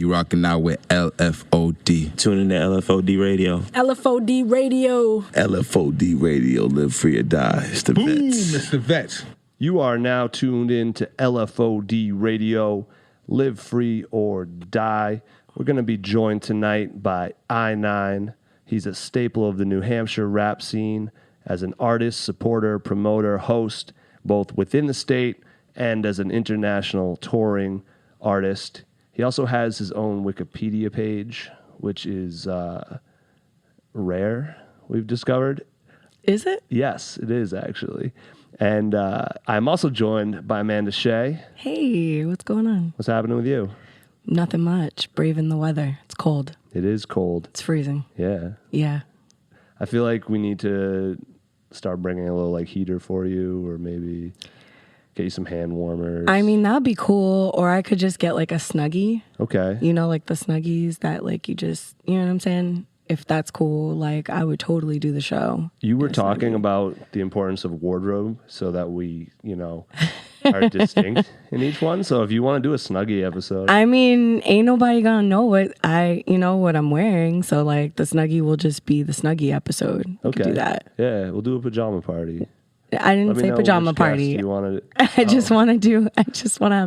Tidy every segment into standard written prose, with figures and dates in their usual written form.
You rocking out with LFOD. Tune in to LFOD Radio. LFOD Radio. LFOD Radio. Live free or die. It's the Boom, vets. it's the vets. You are now tuned in to LFOD Radio. Live free or die. We're going to be joined tonight by Eyenine. He's a staple of the New Hampshire rap scene as an artist, supporter, promoter, host, both within the state and as an international touring artist. He also has his own Wikipedia page, which is rare, we've discovered. Is it? Yes, it is actually. And I'm also joined by Amanda Shea. Hey, what's going on? What's happening with you? Nothing much. Braving the weather. It's cold. It is cold. It's freezing. Yeah. Yeah. I feel like we need to start bringing a little like heater for you, or maybe get you some hand warmers. I mean, that'd be cool. Or I could just get like a Snuggie. Okay. You know, like the Snuggies that like you just, you know what I'm saying? If that's cool, like I would totally do the show. You were talking about the importance of wardrobe so that we, you know, are distinct in each one. So if you want to do a Snuggie episode. I mean, ain't nobody gonna know what what I'm wearing. So like the Snuggie will just be the Snuggie episode. We could do that. Yeah, we'll do a pajama party. I didn't say pajama party. You wanted it. I just want to have a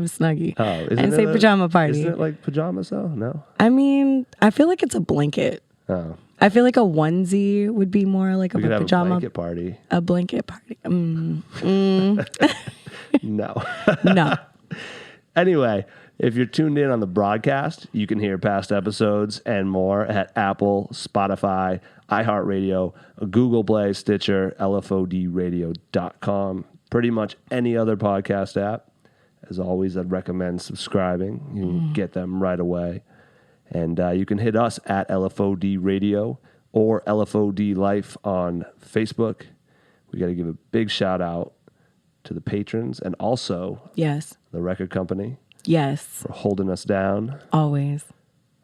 Snuggie. Oh, I didn't say pajama party. Isn't it like pajamas though? No. I mean, I feel like it's a blanket. Oh. I feel like a onesie would be more like We a could have pajama a blanket party. A blanket party. No. No. Anyway, if you're tuned in on the broadcast, you can hear past episodes and more at Apple, Spotify, iHeartRadio, Google Play, Stitcher, LFODradio.com, pretty much any other podcast app. As always, I'd recommend subscribing. You can get them right away. And you can hit us at LFOD Radio or LFOD Life on Facebook. We got to give a big shout out to the patrons and also Yes. the record company Yes. for holding us down Always.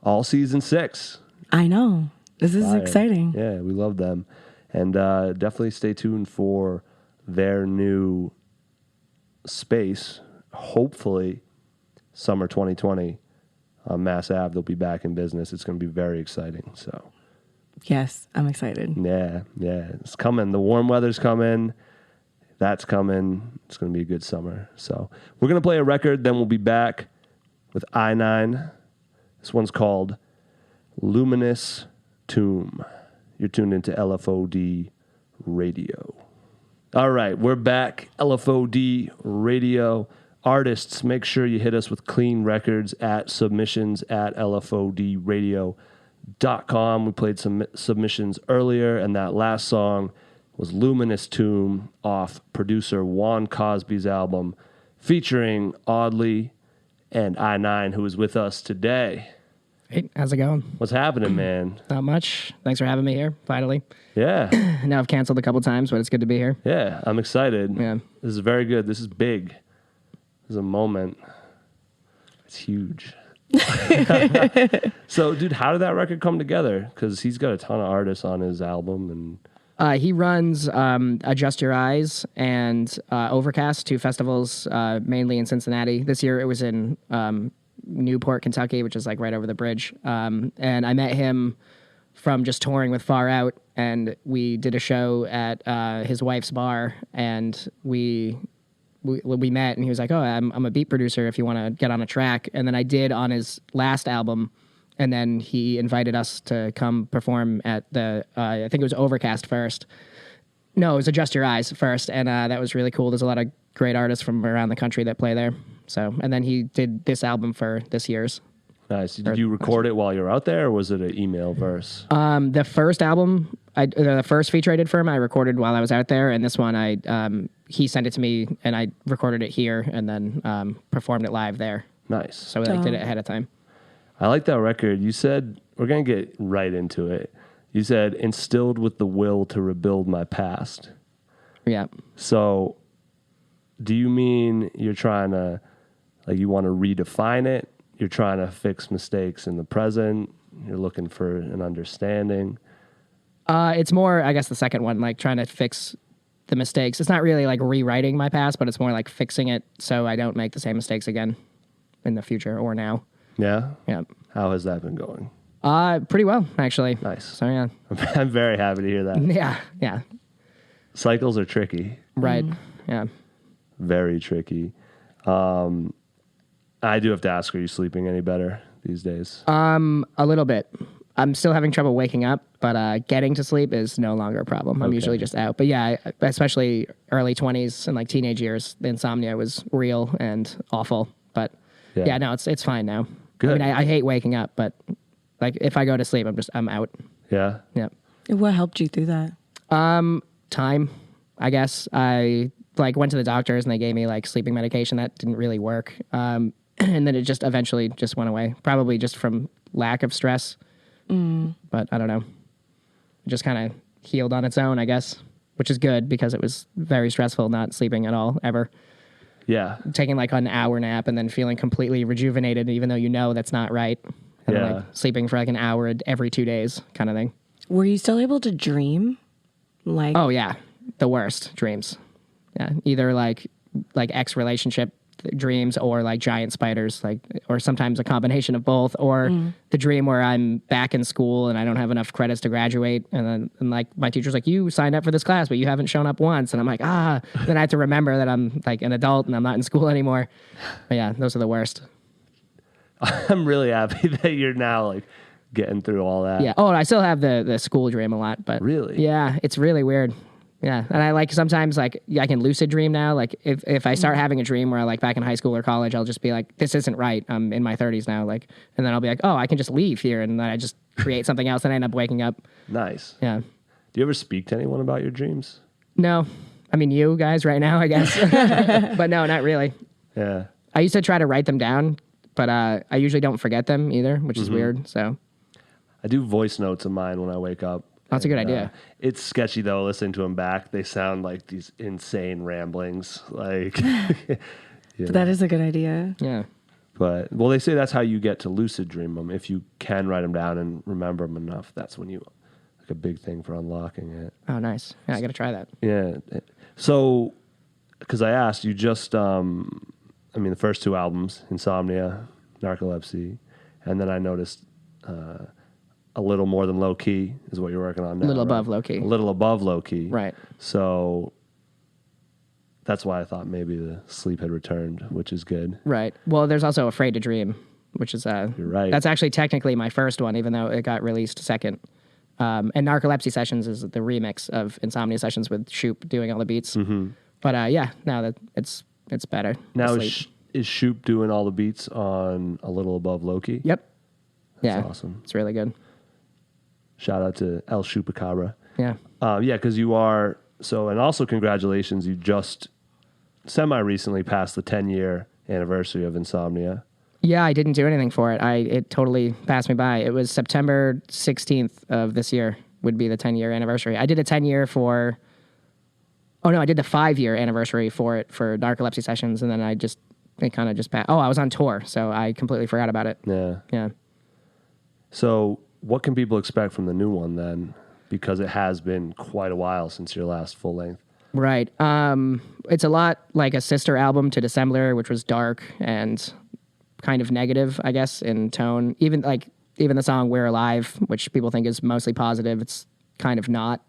all season 6. I know. This is Fire. exciting. Yeah, we love them. And definitely stay tuned for their new space. Hopefully, summer 2020 on Mass Ave, they'll be back in business. It's going to be very exciting. So, Yes, I'm excited. yeah, it's coming. The warm weather's coming. That's coming. It's going to be a good summer. So, we're going to play a record, then we'll be back with Eyenine. This one's called Luminous Tomb. You're tuned into LFOD Radio. All right, we're back. LFOD Radio. Artists, make sure you hit us with clean records at submissions@lfodradio.com. We played some submissions earlier, and that last song was Luminous Tomb off producer Juan Cosby's album, featuring Audley and Eyenine, who is with us today. Hey, how's it going? What's happening, man? Not much. Thanks for having me here, finally. Yeah. Now I've canceled a couple times, but it's good to be here. Yeah, I'm excited. Yeah. This is very good. This is big. This is a moment. It's huge. So, dude, how did that record come together? Because he's got a ton of artists on his album. And He runs Adjust Your Eyes and Overcast, 2 festivals, mainly in Cincinnati. This year it was in Newport, Kentucky, which is like right over the bridge. And I met him from just touring with Far Out, and we did a show at his wife's bar, and we met, and he was like, "Oh, I'm a beat producer if you want to get on a track." And then I did on his last album, and then he invited us to come perform at the I think it was Overcast first. No, it was Adjust Your Eyes first, and that was really cool. There's a lot of great artists from around the country that play there. So, and then he did this album for this year's. nice. Did you record it while you were out there, or was it an email verse? The first album, the first feature I did for him, I recorded while I was out there, and this one, he sent it to me, and I recorded it here, and then performed it live there. Nice. So we did it ahead of time. I like that record. You said, we're going to get right into it. You said, instilled with the will to rebuild my past. Yeah. So, do you mean you're trying to, like, you want to redefine it? You're trying to fix mistakes in the present? You're looking for an understanding? It's more, I guess, the second one, like trying to fix the mistakes. It's not really like rewriting my past, but it's more like fixing it so I don't make the same mistakes again in the future or now. Yeah? Yeah. How has that been going? Pretty well, actually. Nice. So yeah. I'm very happy to hear that. Yeah. Cycles are tricky. Right. Yeah. Very tricky. I do have to ask, are you sleeping any better these days? A little bit. I'm still having trouble waking up, but getting to sleep is no longer a problem. I'm usually just out. But yeah, especially early 20s and like teenage years, the insomnia was real and awful. But yeah, no, it's fine now. Good. I mean, I hate waking up, but like if I go to sleep, I'm out. Yeah. Yeah. What helped you through that? Time, I guess. I like went to the doctors and they gave me like sleeping medication that didn't really work. And then it just eventually just went away, probably just from lack of stress. But I don't know. It just kind of healed on its own, I guess, which is good because it was very stressful not sleeping at all, ever. Yeah. Taking like an hour nap and then feeling completely rejuvenated, even though you know that's not right. And then, like sleeping for like an hour every 2 days kind of thing. Were you still able to dream? Like, oh yeah, the worst dreams. Yeah, either like ex-relationship dreams or like giant spiders, like, or sometimes a combination of both, or the dream where I'm back in school and I don't have enough credits to graduate, and like my teacher's like, you signed up for this class but you haven't shown up once, and I'm like, then I have to remember that I'm like an adult and I'm not in school anymore. But yeah, those are the worst. I'm really happy that you're now like getting through all that. Yeah. Oh, I still have the school dream a lot, but Really? Yeah, it's really weird. Yeah, and I like sometimes like I can lucid dream now. Like if I start having a dream where I like back in high school or college, I'll just be like, this isn't right. I'm in my 30s now. Like, and then I'll be like, oh, I can just leave here, and then I just create something else, and I end up waking up. Nice. Yeah. Do you ever speak to anyone about your dreams? No, I mean you guys right now, I guess, but no, not really. Yeah. I used to try to write them down, but I usually don't forget them either, which is weird. So I do voice notes of mine when I wake up. that's a good idea. It's sketchy though, listening to them back. They sound like these insane ramblings. Like, that is a good idea. Yeah. But, well, they say that's how you get to lucid dream them. If you can write them down and remember them enough, that's when you, like a big thing for unlocking it. Oh, nice. Yeah, I got to try that. Yeah. So, because I asked, you just, I mean, the first two albums, Insomnia, Narcolepsy, and then I noticed A Little More Than Low Key is what you're working on now. A little right? above low key. A Little Above Low Key. Right. So that's why I thought maybe the sleep had returned, which is good. Right. Well, there's also Afraid to Dream, which is You're right. That's actually technically my first one, even though it got released second. And Narcolepsy Sessions is the remix of Insomnia Sessions with Shoop doing all the beats. Mm-hmm. But yeah, now that it's better. Now Asleep. is Shoop doing all the beats on A Little Above Low Key? Yep. That's yeah. awesome. It's really good. Shout out to El Chupacabra. Yeah. Yeah, because you are, so, and also congratulations, you just semi-recently passed the 10-year anniversary of Insomnia. Yeah, I didn't do anything for it. It totally passed me by. It was September 16th of this year would be the 10-year anniversary. I did a 10-year for... Oh, no, I did the 5-year anniversary for it for Narcolepsy Sessions, and then it kind of just passed. Oh, I was on tour, so I completely forgot about it. Yeah. Yeah. So what can people expect from the new one then? Because it has been quite a while since your last full length. Right. It's a lot like a sister album to Dissembler, which was dark and kind of negative, I guess, in tone. Even the song We're Alive, which people think is mostly positive, it's kind of not.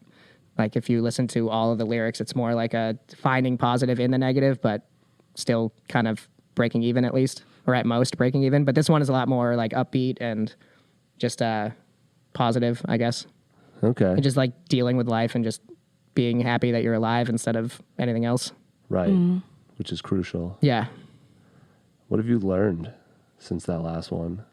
Like if you listen to all of the lyrics, it's more like a finding positive in the negative, but still kind of breaking even at least, or at most breaking even. But this one is a lot more like upbeat and just positive, I guess. Okay. And just like dealing with life and just being happy that you're alive instead of anything else. Right. Which is crucial. Yeah. What have you learned since that last one?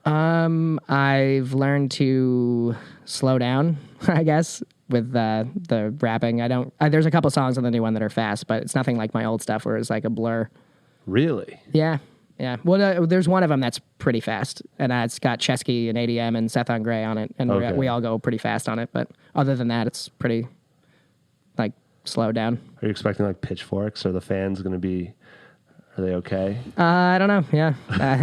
I've learned to slow down, I guess, with the rapping. There's a couple songs on the new one that are fast, but it's nothing like my old stuff where it's like a blur. Really? Yeah. Yeah. Well, there's one of them that's pretty fast, and it's got Chesky and ADM and Seth on Gray on it, and Okay. we all go pretty fast on it. But other than that, it's pretty like slowed down. Are you expecting like pitchforks? Are the fans going to be, are they okay? I don't know. Yeah,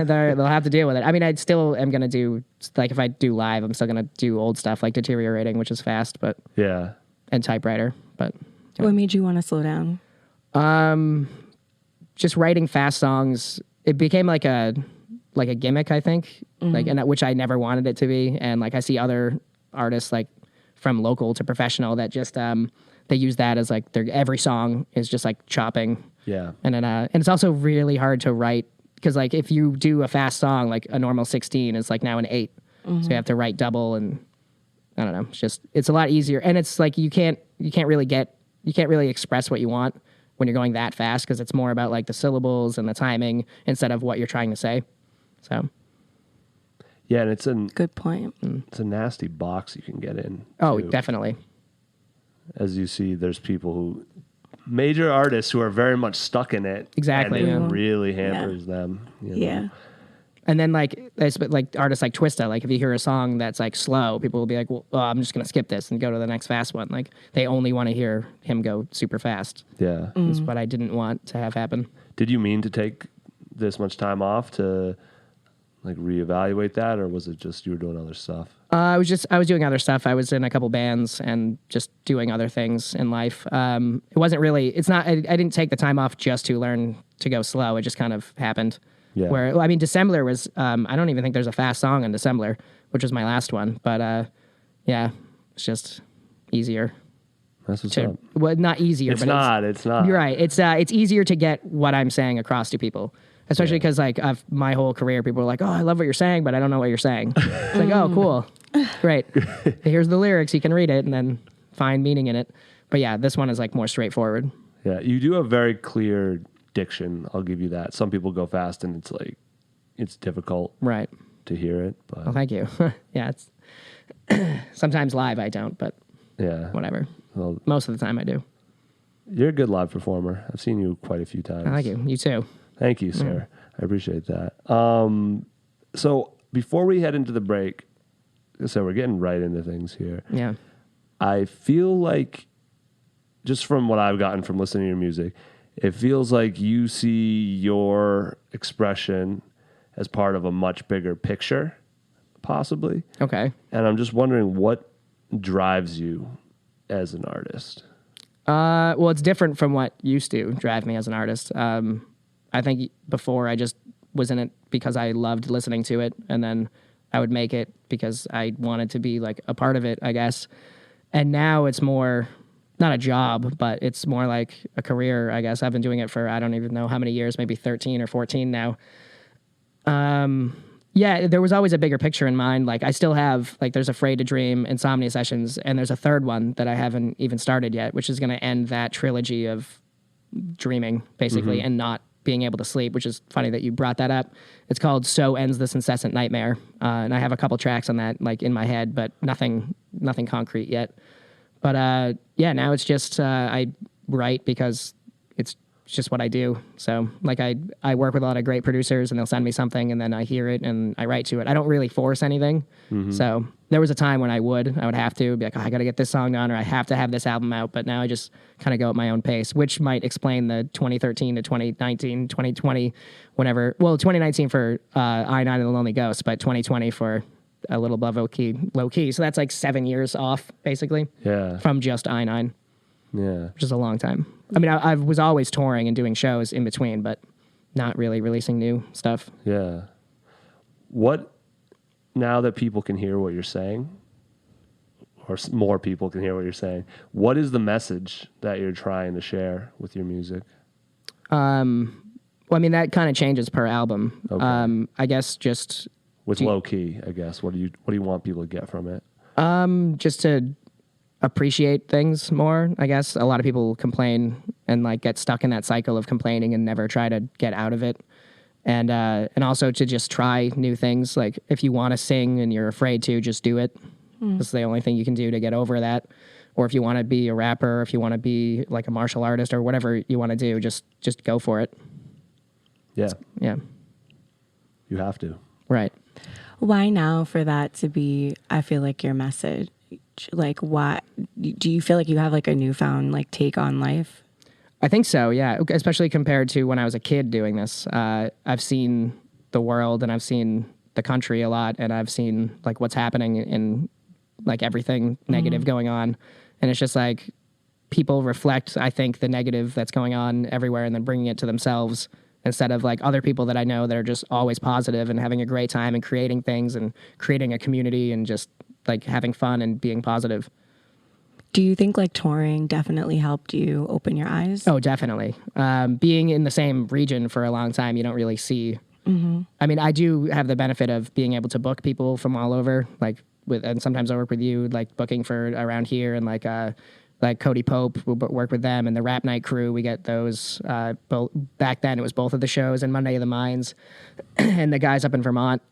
they'll have to deal with it. I mean, I still am gonna do like if I do live, I'm still gonna do old stuff like Deteriorating, which is fast, but Yeah. and Typewriter. But What made you want to slow down? just writing fast songs. It became like like a gimmick, I think, like, and which I never wanted it to be. And like I see other artists like from local to professional that just they use that as like their every song is just like chopping. Yeah. And then and it's also really hard to write because like if you do a fast song, like a normal 16 is like now an 8. So you have to write double, and I don't know. It's a lot easier, and it's like you can't really express what you want when you're going that fast because it's more about like the syllables and the timing instead of what you're trying to say. So yeah, and it's Good point. It's a nasty box you can get in. oh, too. definitely. As you see, there's people who major artists who are very much stuck in it. Exactly, And it yeah. really hampers them. You know? Yeah. And then like artists like Twista, like if you hear a song that's like slow, people will be like, well, I'm just gonna skip this and go to the next fast one. Like they only want to hear him go super fast. Yeah. That's what I didn't want to have happen. Did you mean to take this much time off to like reevaluate that, or was it just you were doing other stuff? I was doing other stuff. I was in a couple bands and just doing other things in life. It wasn't really. It's not. I didn't take the time off just to learn to go slow. It just kind of happened. Yeah. Where I mean, Dissembler was. I don't even think there's a fast song on Dissembler, which was my last one. But yeah, it's just easier. That's what's up. Well, not easier. It's but not. It's not. You're right. It's easier to get what I'm saying across to people. Especially because like my whole career, people are like, "Oh, I love what you're saying, but I don't know what you're saying." It's like, "Oh, cool, great. Here's the lyrics. You can read it and then find meaning in it." But yeah, this one is like more straightforward. Yeah, you do have very clear diction. I'll give you that. Some people go fast, and it's like it's difficult, Right. to hear it. But Well, thank you. Yeah, it's sometimes live I don't, but yeah, whatever. well, Most of the time I do. you're a good live performer. I've seen you quite a few times. I like you. You too. Thank you, sir. I appreciate that. So before we head into the break, so we're getting right into things here. Yeah. I feel like, just from what I've gotten from listening to your music, it feels like you see your expression as part of a much bigger picture, possibly. Okay. And I'm just wondering what drives you as an artist. Well, it's different from what used to drive me as an artist. I think before I just was in it because I loved listening to it, and then I would make it because I wanted to be like a part of it, I guess. And now it's more not a job, but it's more like a career, I guess. I've been doing it for I don't even know how many years, maybe 13 or 14 now. Yeah, there was always a bigger picture in mind. Like I still have like there's Afraid to Dream, Insomnia Sessions, and there's a third one that I haven't even started yet, which is going to end that trilogy of dreaming basically and not being able to sleep, which is funny that you brought that up. It's called So Ends This Incessant Nightmare. And I have a couple tracks on that like in my head, but nothing concrete yet. But yeah, now it's just I write because it's just what I do. So like I work with a lot of great producers and they'll send me something and then I hear it and I write to it. I don't really force anything. So there was a time when I would have to be like, oh, I got to get this song done or I have to have this album out. But now I just kind of go at my own pace, which might explain the 2013 to 2019, 2020, whenever. Well, 2019 for Eyenine and the Lonely Ghost, but 2020 for A Little Above Low Key. So that's like 7 years off basically from just Eyenine. Yeah. Which is a long time. I mean, I was always touring and doing shows in between, but not really releasing new stuff. Yeah. What, now that people can hear what you're saying, or more people can hear what you're saying, what is the message that you're trying to share with your music? Well, I mean, that kind of changes per album. Okay. I guess just With Low Key, I guess. What do you want people to get from it? just to appreciate things more. I guess a lot of people complain and like get stuck in that cycle of complaining and never try to get out of it. And also to just try new things. Like if you want to sing and you're afraid to, just do it. That's the only thing you can do to get over that. Or if you want to be a rapper, if you want to be like a martial artist or whatever you want to do, just go for it. Yeah. Yeah. You have to. Right. Why now for that to be, I feel like, your message? Like, why do you feel like you have like a newfound like take on life? I think so, yeah. Especially compared to when I was a kid doing this. I've seen the world and I've seen the country a lot and I've seen like what's happening in like everything negative going on. And it's just like people reflect, I think, the negative that's going on everywhere and then bringing it to themselves instead of like other people that I know that are just always positive and having a great time and creating things and creating a community and just like having fun and being positive. Do you think like touring definitely helped you open your eyes? Oh, definitely. Being in the same region for a long time, you don't really see. I mean, I do have the benefit of being able to book people from all over, like and sometimes I work with you, like booking for around here, and like Cody Pope, we'll work with them, and the Rap Night crew. We get those. Back then, it was both of the shows and Monday of the Mines, and the guys up in Vermont.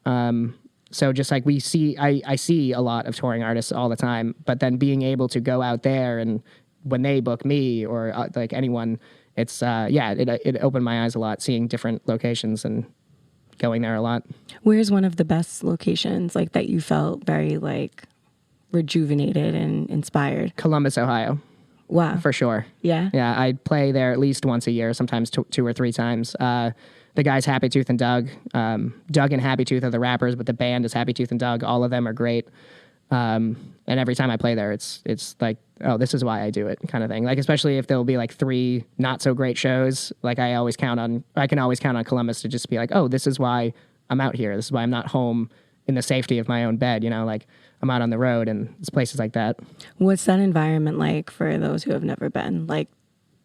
So just like I see a lot of touring artists all the time, but then being able to go out there and when they book me or like anyone, it's it opened my eyes a lot, seeing different locations and going there a lot. Where's one of the best locations like that you felt very like rejuvenated and inspired? Columbus, Ohio. Wow. For sure. Yeah? Yeah, I play there at least once a year, sometimes two or three times. The guys Happy Tooth and Doug. Doug and Happy Tooth are the rappers, but the band is Happy Tooth and Doug. All of them are great. And every time I play there, it's like, oh, this is why I do it kind of thing. Like, especially if there'll be like 3 not so great shows, like I can always count on Columbus to just be like, oh, this is why I'm out here. This is why I'm not home in the safety of my own bed, like I'm out on the road, and it's places like that. What's that environment like for those who have never been? Like,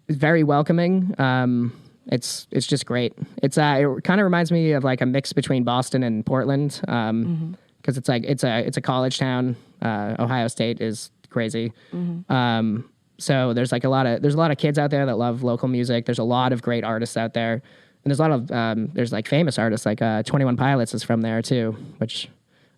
it's very welcoming. It's just great. It kind of reminds me of like a mix between Boston and Portland. Because it's like it's a college town. Ohio State is crazy. So there's a lot of kids out there that love local music. There's a lot of great artists out there, and there's a lot of there's like famous artists like 21 Pilots is from there too, which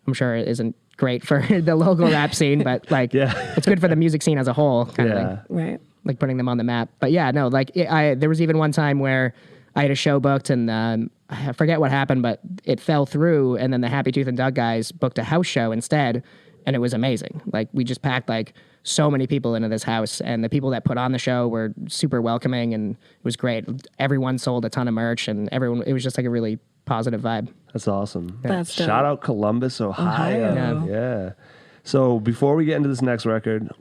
I'm sure isn't great for the local rap scene, but like it's good for the music scene as a whole, kind of thing. right. Like putting them on the map. But yeah, no, like there was even one time where I had a show booked and I forget what happened, but it fell through, and then the Happy Tooth and Doug guys booked a house show instead, and it was amazing. Like we just packed like so many people into this house, and the people that put on the show were super welcoming, and it was great. Everyone sold a ton of merch, and it was just like a really positive vibe. That's awesome. That's dope. Shout out Columbus, Ohio. Yeah. So before we get into this next record,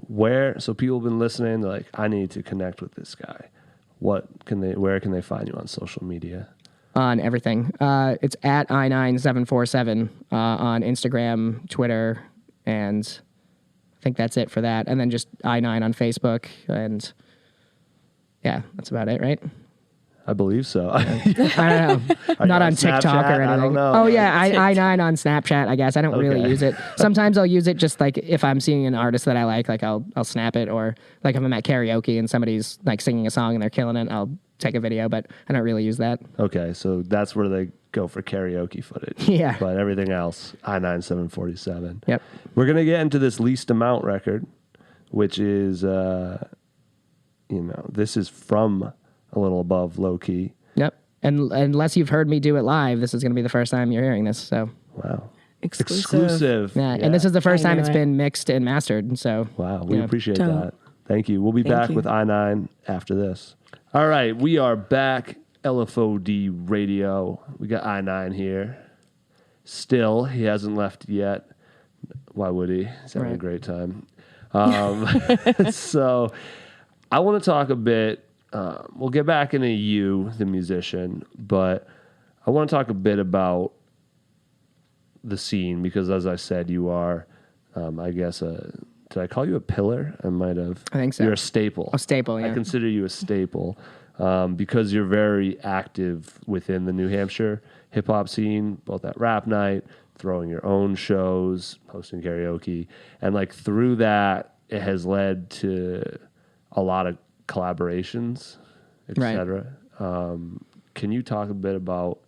so people have been listening, they're like, I need to connect with this guy. Where can they find you on social media? On everything. It's at Eyenine747 on Instagram, Twitter, and I think that's it for that. And then just Eyenine on Facebook, and yeah, that's about it, right? I believe so. I don't know. Not on TikTok Snapchat? or anything. I don't know. Oh yeah, Eyenine on Snapchat, I guess. I don't really use it. Sometimes I'll use it just like if I'm seeing an artist that I like I'll snap it, or like if I'm at karaoke and somebody's like singing a song and they're killing it, I'll take a video, but I don't really use that. Okay, so that's where they go for karaoke footage. Yeah. But everything else, I-9747. Yep. We're going to get into this Least Amount record, which is, this is from A Little Above Low Key. Yep. And unless you've heard me do it live, this is going to be the first time you're hearing this. So Wow. Exclusive. yeah. And this is the first I time knew it's it. been mixed and mastered. So Wow, we yeah. appreciate Dope. that. Thank you. We'll be Thank back you. with I-9 after this. All right, we are back. LFOD Radio. We got I-9 here. Still, he hasn't left yet. Why would he? He's having a Right. great time. So I want to talk a bit. We'll get back into you, the musician, but I want to talk a bit about the scene because, as I said, you are, I guess, did I call you a pillar? I might have. I think so. You're a staple. A staple, yeah. I consider you a staple because you're very active within the New Hampshire hip hop scene, both at Rap Night, throwing your own shows, hosting karaoke, and like through that, it has led to a lot of collaborations, etc. Can you talk a bit about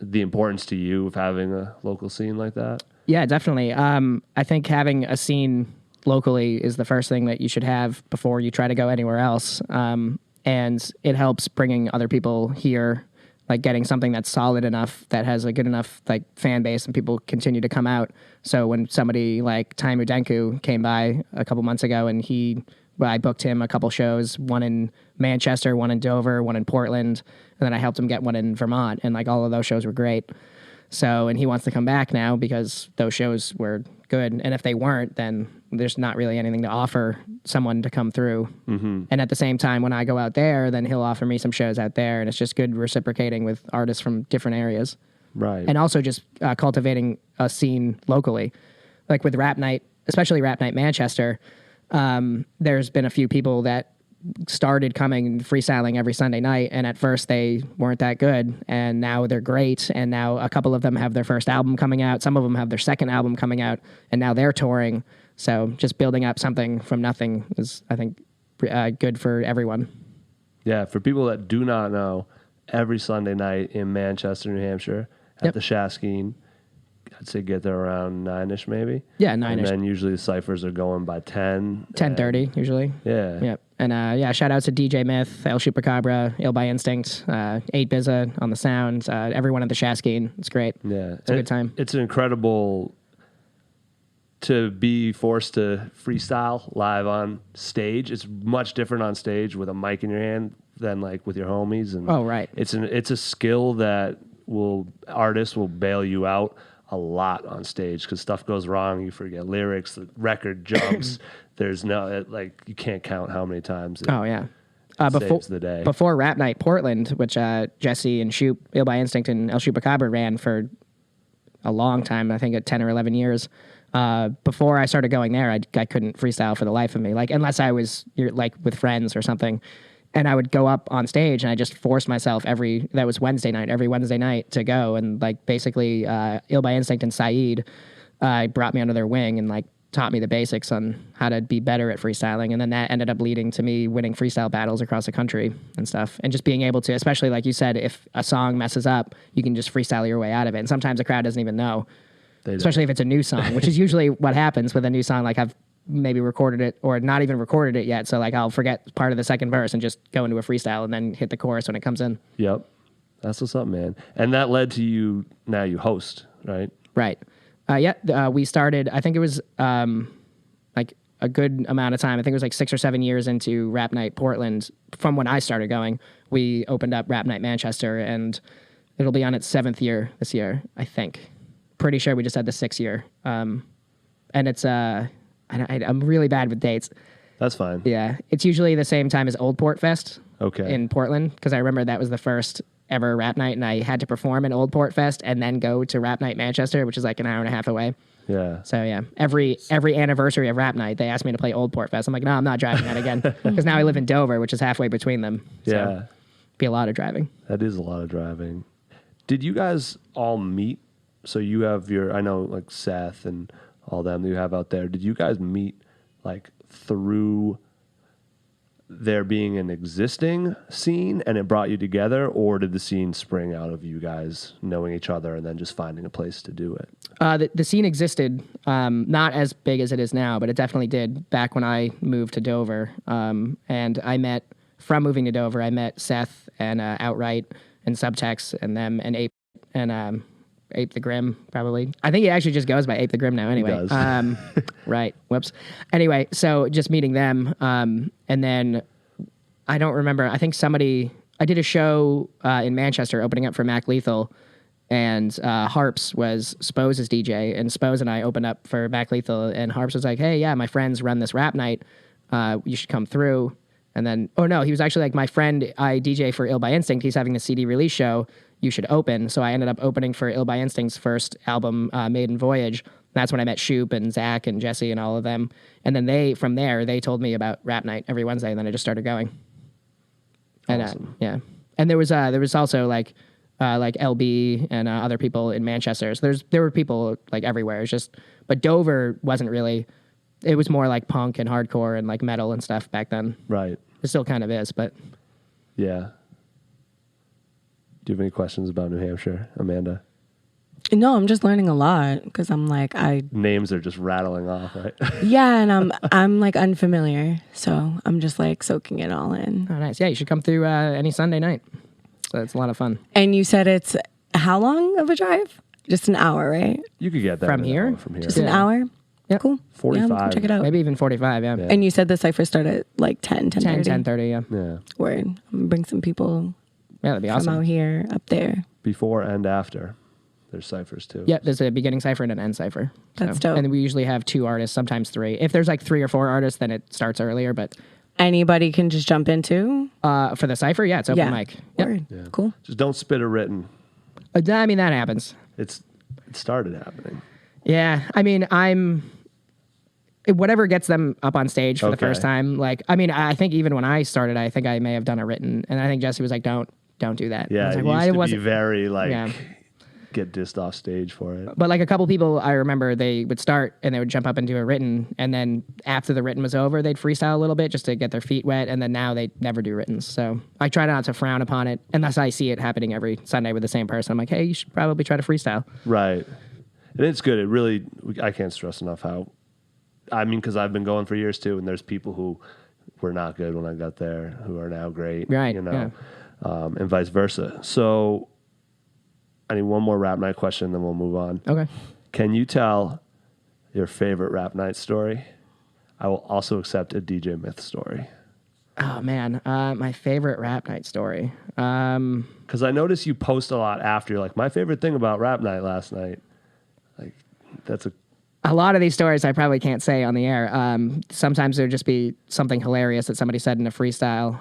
the importance to you of having a local scene like that? Yeah, definitely. I think having a scene locally is the first thing that you should have before you try to go anywhere else. And it helps bringing other people here, like getting something that's solid enough, that has a good enough like fan base, and people continue to come out. So when somebody like Taimu Denku came by a couple months ago, and I booked him a couple shows, one in Manchester, one in Dover, one in Portland, and then I helped him get one in Vermont, and like all of those shows were great. So, and he wants to come back now because those shows were good. And if they weren't, then there's not really anything to offer someone to come through. And at the same time, when I go out there, then he'll offer me some shows out there. And it's just good reciprocating with artists from different areas. Right. And also just cultivating a scene locally. Like with Rap Night, especially Rap Night Manchester, there's been a few people that started coming freestyling every Sunday night, and at first they weren't that good, and now they're great, and now a couple of them have their first album coming out, some of them have their second album coming out, and now they're touring. So just building up something from nothing is, I think, good for everyone. Yeah, for people that do not know, every Sunday night in Manchester, New Hampshire, at the Shaskeen, I'd say get there around 9-ish maybe. Yeah, 9-ish. And then usually the ciphers are going by 10. 10:30 usually. Yeah. Yep. And shout outs to DJ Myth, El Chupacabra, Ill by Instinct, 8 Bizza on the sound, everyone at the Shaskeen. It's great. Yeah. It's a good time. It's incredible to be forced to freestyle live on stage. It's much different on stage with a mic in your hand than like with your homies. And Oh, right. It's a skill that artists will bail you out a lot on stage because stuff goes wrong. You forget lyrics, the record jumps. There's you can't count how many times. Oh, yeah. Saves the day. Before Rap Night Portland, which Jesse and Shoop, Ill by Instinct, and El Chupacabra ran for a long time, I think at 10 or 11 years. Before I started going there, I couldn't freestyle for the life of me, like unless I was like with friends or something. And I would go up on stage and I just forced myself every Wednesday night to go. And like basically Ill by Instinct and Saeed brought me under their wing and like taught me the basics on how to be better at freestyling. And then that ended up leading to me winning freestyle battles across the country and stuff. And just being able to, especially like you said, if a song messes up, you can just freestyle your way out of it. And sometimes the crowd doesn't even know, especially if it's a new song, which is usually what happens with a new song. Like I've maybe recorded it or not even recorded it yet. So like I'll forget part of the second verse and just go into a freestyle and then hit the chorus when it comes in. Yep. That's what's up, man. And that led to you, now you host, right? Right. We started, I think it was like a good amount of time. I think it was like 6 or 7 years into Rap Night Portland. From when I started going, we opened up Rap Night Manchester, and it'll be on its 7th year this year, I think. Pretty sure we just had the 6th year. And it's, I'm really bad with dates. That's fine. Yeah. It's usually the same time as Old Port Fest in Portland, because I remember that was the first ever Rap Night, and I had to perform in Old Port Fest and then go to Rap Night Manchester, which is like an hour and a half away. Yeah. So yeah, every anniversary of Rap Night, they asked me to play Old Port Fest. I'm like, no, I'm not driving that again, because now I live in Dover, which is halfway between them. So Yeah. be a lot of driving. That is a lot of driving. Did you guys all meet? So you have I know like Seth and all them that you have out there. Did you guys meet like through there being an existing scene and it brought you together, or did the scene spring out of you guys knowing each other and then just finding a place to do it? The scene existed, not as big as it is now, but it definitely did back when I moved to Dover. And from moving to Dover, I met Seth and Outright and Subtext and them and Ape and Ape the Grim, probably. I think he actually just goes by Ape the Grim now anyway. He does. Right. Whoops. Anyway, so just meeting them. And then I don't remember. I think I did a show in Manchester opening up for Mac Lethal, and Harps was Spose's DJ, and Spose and I opened up for Mac Lethal, and Harps was like, hey, yeah, my friends run this rap night. You should come through. And then, he was actually like, my friend, I DJ for Ill by Instinct. He's having the CD release show. You should open. So I ended up opening for Ill by Instinct's first album, Maiden Voyage. That's when I met Shoop and Zach and Jesse and all of them. And then from there, they told me about Rap Night every Wednesday, and then I just started going. Awesome. And and there was also like LB and other people in Manchester. So there were people like everywhere. It's just, but Dover wasn't really. It was more like punk and hardcore and like metal and stuff back then. Right. It still kind of is, but Yeah. Do you have any questions about New Hampshire, Amanda? No, I'm just learning a lot because I'm like Names are just rattling off, right? yeah, and I'm like unfamiliar, so I'm just like soaking it all in. oh, nice. Yeah, you should come through any Sunday night. So it's a lot of fun. And you said it's how long of a drive? Just an hour, right? You could get there From in an here? hour From here. Just an hour? Yeah. Cool. 45. Yeah, check it out. Maybe even 45, yeah. And you said the cypher started at like 10, 10:30. 10:30, yeah. Yeah. Word. I'm gonna bring some people Yeah, that'd be from awesome. out here up there. Before and after. There's ciphers too. Yeah, there's a beginning cipher and an end cipher. That's dope. And we usually have 2 artists, sometimes 3. If there's like 3 or 4 artists, then it starts earlier. But Anybody can just jump into. for the cipher, yeah, it's open Yeah. mic. Yep. Word. Yeah. Cool. Just don't spit a written. I mean, that happens. It started happening. Yeah, I mean, whatever gets them up on stage for the Okay. first time. Like, I mean, I think even when I started, I think I may have done a written, and I think Jesse was like, "Don't do that." And I Yeah, was it like, well, I used to be wasn't. very like Yeah. get dissed off stage for it. But like a couple people, I remember they would start and they would jump up and do a written, and then after the written was over, they'd freestyle a little bit just to get their feet wet, and then now they never do writtens. So I try not to frown upon it unless I see it happening every Sunday with the same person. I'm like, hey, you should probably try to freestyle. Right. And it's good. It really, I can't stress enough how, I mean, because I've been going for years too, and there's people who were not good when I got there who are now great. Right, You know, and vice versa. So I need one more rap night question, then we'll move on. Okay. Can you tell your favorite rap night story? I will also accept a DJ Myth story. Oh man, my favorite rap night story. Because I notice you post a lot after. You're like, my favorite thing about rap night last night. Like, that's A lot of these stories I probably can't say on the air. Sometimes there'd just be something hilarious that somebody said in a freestyle.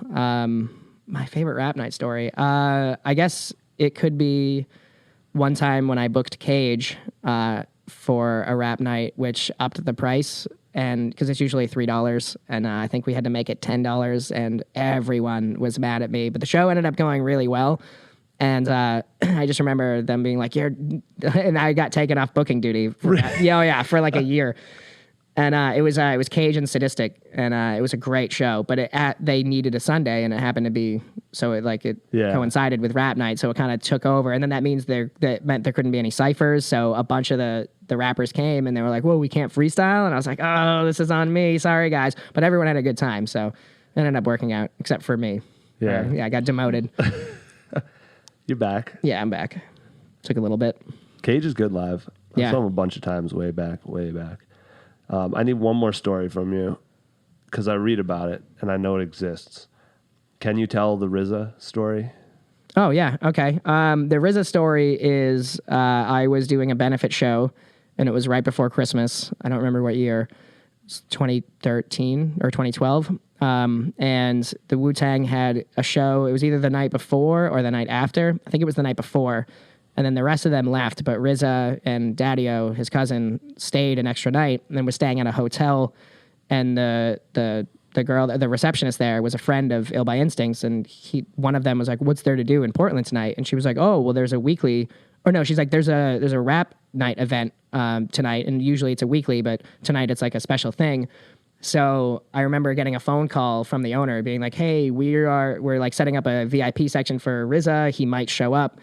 My favorite rap night story. I guess it could be one time when I booked Cage for a rap night, which upped the price, and because it's usually $3, and I think we had to make it $10, and everyone was mad at me. But the show ended up going really well. And I just remember them being like, and I got taken off booking duty for for like a year. And it was Cage and Sadistic, and it was a great show. But they needed a Sunday, and it happened to be so it coincided with rap night, so it kind of took over. And then that meant there couldn't be any ciphers. So a bunch of the rappers came, and they were like, "Whoa, we can't freestyle." And I was like, "Oh, this is on me. Sorry, guys." But everyone had a good time, so it ended up working out, except for me. Yeah. I got demoted. you're back. Yeah, I'm back. Took a little bit. Cage is good live. I Yeah. saw him a bunch of times way back. I need one more story from you because I read about it and I know it exists. Can you tell the RZA story? Oh, yeah. Okay. The RZA story is I was doing a benefit show, and it was right before Christmas. I don't remember what year. It's 2013 or 2012. And the Wu-Tang had a show. It was either the night before or the night after. I think it was the night before. And then the rest of them left, but RZA and Daddio, his cousin, stayed an extra night and then was staying at a hotel. And the girl, the receptionist there, was a friend of Ill by Instincts, and one of them was like, "What's there to do in Portland tonight?" And she was like, "Oh, well, there's a weekly, or no, she's like, there's a rap night event tonight, and usually it's a weekly, but tonight it's like a special thing." So I remember getting a phone call from the owner being like, "Hey, we're like setting up a VIP section for RZA. He might show up."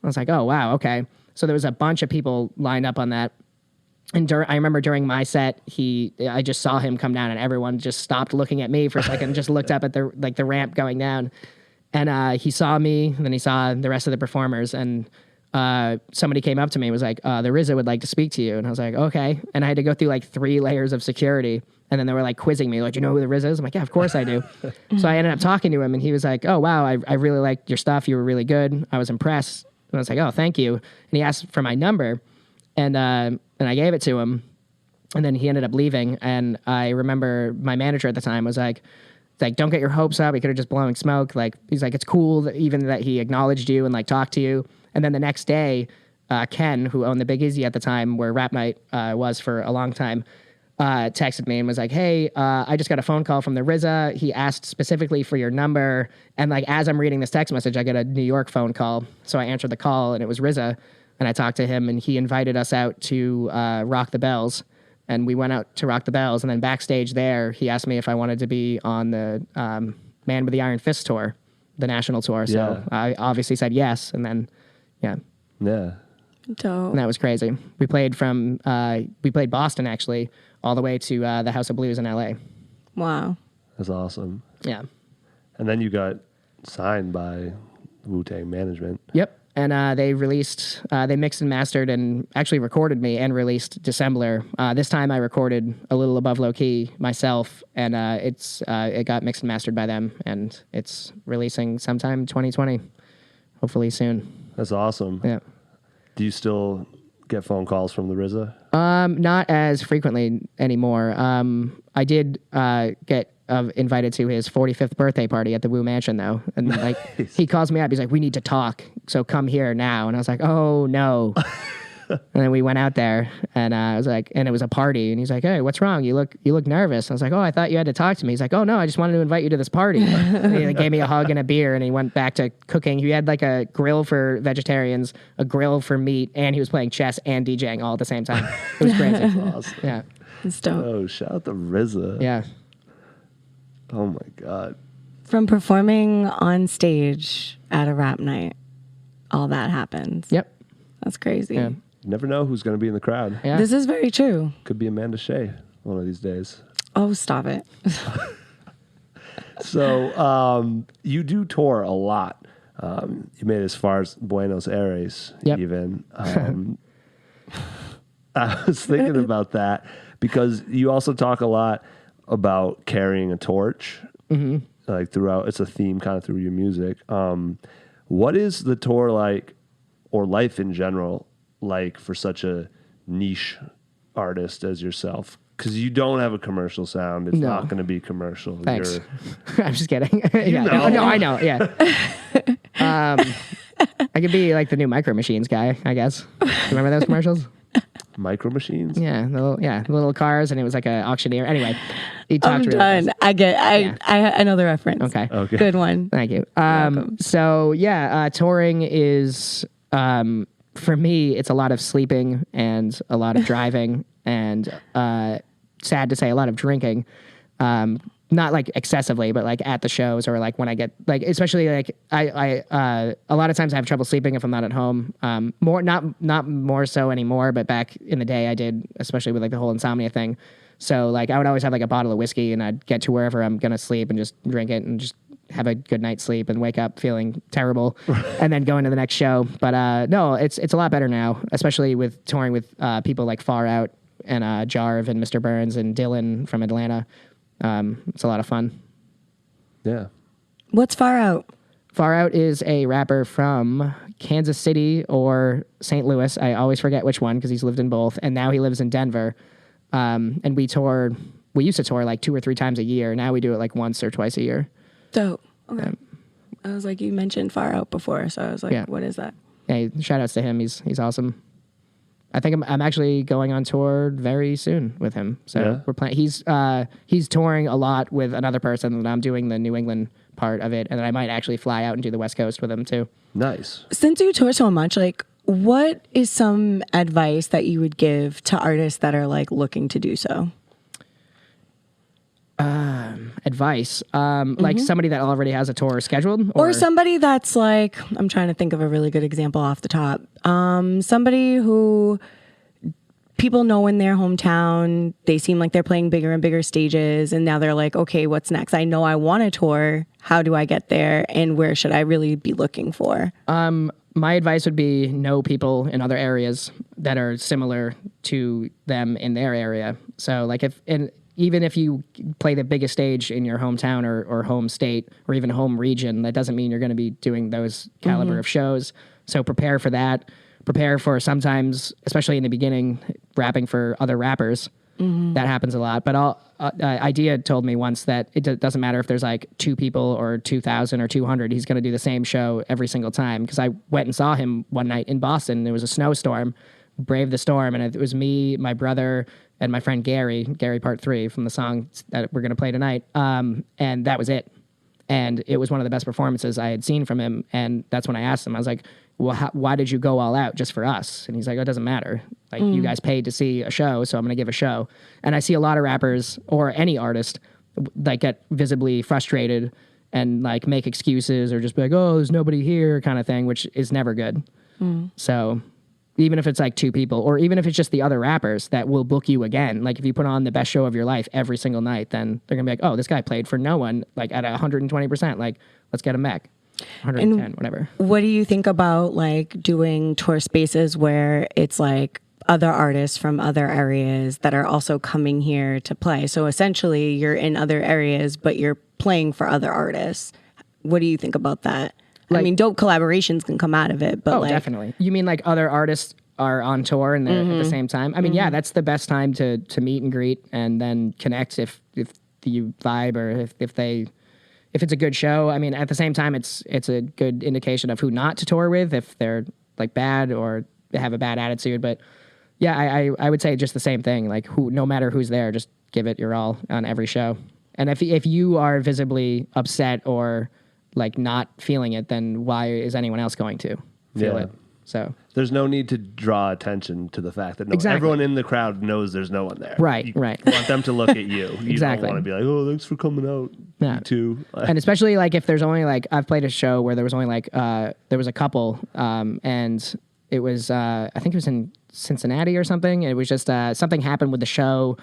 I was like, "Oh, wow, okay." So there was a bunch of people lined up on that. And I remember during my set, I just saw him come down, and everyone just stopped looking at me for a second and just looked up at the ramp going down. And he saw me, and then he saw the rest of the performers, and somebody came up to me and was like, "The RZA would like to speak to you." And I was like, "Okay." And I had to go through like 3 layers of security. And then they were like quizzing me, like, "You know who the RZA is?" I'm like, "Yeah, of course I do." So I ended up talking to him, and he was like, "Oh, wow, I really liked your stuff. You were really good. I was impressed." And I was like, "Oh, thank you." And he asked for my number, and I gave it to him. And then he ended up leaving. And I remember my manager at the time was like, "Don't get your hopes up. He could have just blown smoke." Like, he's like, "It's cool that even that he acknowledged you and like talked to you." And then the next day, Ken, who owned the Big Easy at the time, where Rap Night was for a long time, texted me and was like, "Hey, I just got a phone call from the RZA. He asked specifically for your number." And like, as I'm reading this text message, I get a New York phone call. So I answered the call, and it was RZA. And I talked to him, and he invited us out to Rock the Bells. And we went out to Rock the Bells. And then backstage there, he asked me if I wanted to be on the Man with the Iron Fist tour, the national tour. So I obviously said yes. And then, yeah. Dope. And that was crazy. We played Boston, actually, all the way to the House of Blues in LA. Wow. That's awesome. Yeah. And then you got signed by Wu-Tang Management. Yep. And they mixed and mastered and actually recorded me and released Dissembler. This time I recorded A Little Above Low Key myself, and it got mixed and mastered by them, and it's releasing sometime 2020, hopefully soon. That's awesome. Yeah. Do you still get phone calls from the RZA? Not as frequently anymore. I did get invited to his 45th birthday party at the Wu Mansion, though. And like, he calls me up. He's like, "We need to talk, so come here now." And I was like, "Oh no." And then we went out there, and I was like, and it was a party. And he's like, "Hey, what's wrong? You look nervous." I was like, "Oh, I thought you had to talk to me." He's like, "Oh no, I just wanted to invite you to this party." And he like, gave me a hug and a beer, and he went back to cooking. He had like a grill for vegetarians, a grill for meat, and he was playing chess and DJing all at the same time. It was crazy. Awesome. Yeah, It's dope. Oh, shout out to RZA. yeah. Oh my God. From performing on stage at a rap night, all that happens. Yep. That's crazy. Yeah. You never know who's going to be in the crowd. Yeah. This is very true. Could be Amanda Shea one of these days. Oh, stop it. So you do tour a lot. You made it as far as Buenos Aires, Yep. even. I was thinking about that because you also talk a lot about carrying a torch, like throughout. It's a theme kind of through your music. What is the tour like, or life in general, like for such a niche artist as yourself? Because you don't have a commercial sound. It's No. not going to be commercial. Thanks. You're, I'm just kidding. Yeah. know. No, I know. Yeah. I could be like the new Micro Machines guy, I guess. Remember those commercials? Micro Machines? Yeah, the little cars, and it was like an auctioneer. Anyway, he I'm talked really done. fast. I know the reference. Okay. Okay. Good one. Thank you. So yeah, touring is for me. It's a lot of sleeping and a lot of driving and sad to say, a lot of drinking. Not like excessively, but like at the shows or like when I get like, especially like I a lot of times I have trouble sleeping if I'm not at home. Not more so anymore, but back in the day I did, especially with like the whole insomnia thing. So like I would always have like a bottle of whiskey and I'd get to wherever I'm gonna sleep and just drink it and just have a good night's sleep and wake up feeling terrible and then go into the next show. But no, it's a lot better now, especially with touring with people like Far Out and Jarv and Mr. Burns and Dylan from Atlanta. It's a lot of fun. Yeah. What's Far Out? Far Out is a rapper from Kansas City or St. Louis. I always forget which one because he's lived in both. And now he lives in Denver. And we used to tour like 2 or 3 times a year. Now we do it like once or twice a year. Dope. Okay. I was like, you mentioned Far Out before, so I was like, Yeah. what is that? Hey, shout outs to him. He's awesome. I think I'm actually going on tour very soon with him. So Yeah. we're playing. He's touring a lot with another person, and I'm doing the New England part of it, and then I might actually fly out and do the West Coast with him too. Nice. Since you tour so much, like, what is some advice that you would give to artists that are like looking to do so? Advice, like somebody that already has a tour scheduled, Or somebody that's like, I'm trying to think of a really good example off the top. Somebody who people know in their hometown, they seem like they're playing bigger and bigger stages, and now they're like, okay, what's next? I know I want to tour. How do I get there? And where should I really be looking for? my advice would be know people in other areas that are similar to them in their area. So like even if you play the biggest stage in your hometown or home state or even home region, that doesn't mean you're going to be doing those caliber of shows. So prepare for that. Prepare for sometimes, especially in the beginning, rapping for other rappers. That happens a lot. But Idea told me once that it doesn't matter if there's like 2 people or 2,000 or 200. He's going to do the same show every single time. Because I went and saw him one night in Boston. There was a snowstorm. Braved the storm, and it was me, my brother, and my friend Gary Part 3 from the song that we're going to play tonight. And that was it. And it was one of the best performances I had seen from him. And that's when I asked him, I was like, well, why did you go all out just for us? And he's like, oh, it doesn't matter. Like, you guys paid to see a show, so I'm going to give a show. And I see a lot of rappers or any artist like get visibly frustrated and like make excuses or just be like, oh, there's nobody here kind of thing, which is never good. So even if it's like 2 people, or even if it's just the other rappers that will book you again, like if you put on the best show of your life every single night, then they're gonna be like, oh, this guy played for no one, like at 120%, like let's get him back. 110, whatever. What do you think about like doing tour spaces where it's like other artists from other areas that are also coming here to play? So essentially you're in other areas, but you're playing for other artists. What do you think about that? I mean, dope collaborations can come out of it, but definitely. You mean like other artists are on tour and they're at the same time? I mean, yeah, that's the best time to meet and greet and then connect if you vibe or if it's a good show. I mean, at the same time, it's a good indication of who not to tour with if they're like bad or they have a bad attitude. But yeah, I would say just the same thing. Like no matter who's there, just give it your all on every show. And if you are visibly upset or like not feeling it, then why is anyone else going to feel it? So there's no need to draw attention to the fact that Exactly. everyone in the crowd knows there's no one there. Right, You right. want them to look at you. You Exactly. don't want to be like, oh, thanks for coming out. Yeah. You too. And especially like if there's only like I've played a show where there was only like there was a couple and it was I think it was in Cincinnati or something. And it was just something happened with the show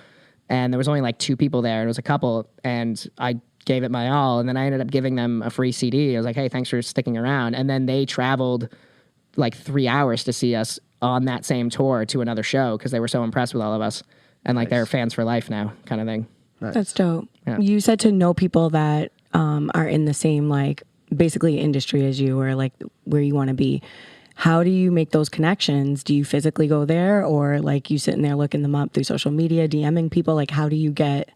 and there was only like 2 people there and it was a couple and I gave it my all and then I ended up giving them a free CD. I was like, hey, thanks for sticking around. And then they traveled like 3 hours to see us on that same tour to another show because they were so impressed with all of us and like they're fans for life now kind of thing. Nice. That's dope. Yeah. You said to know people that are in the same like basically industry as you or like where you want to be. How do you make those connections? Do you physically go there or like you sitting there looking them up through social media, DMing people? Like how do you get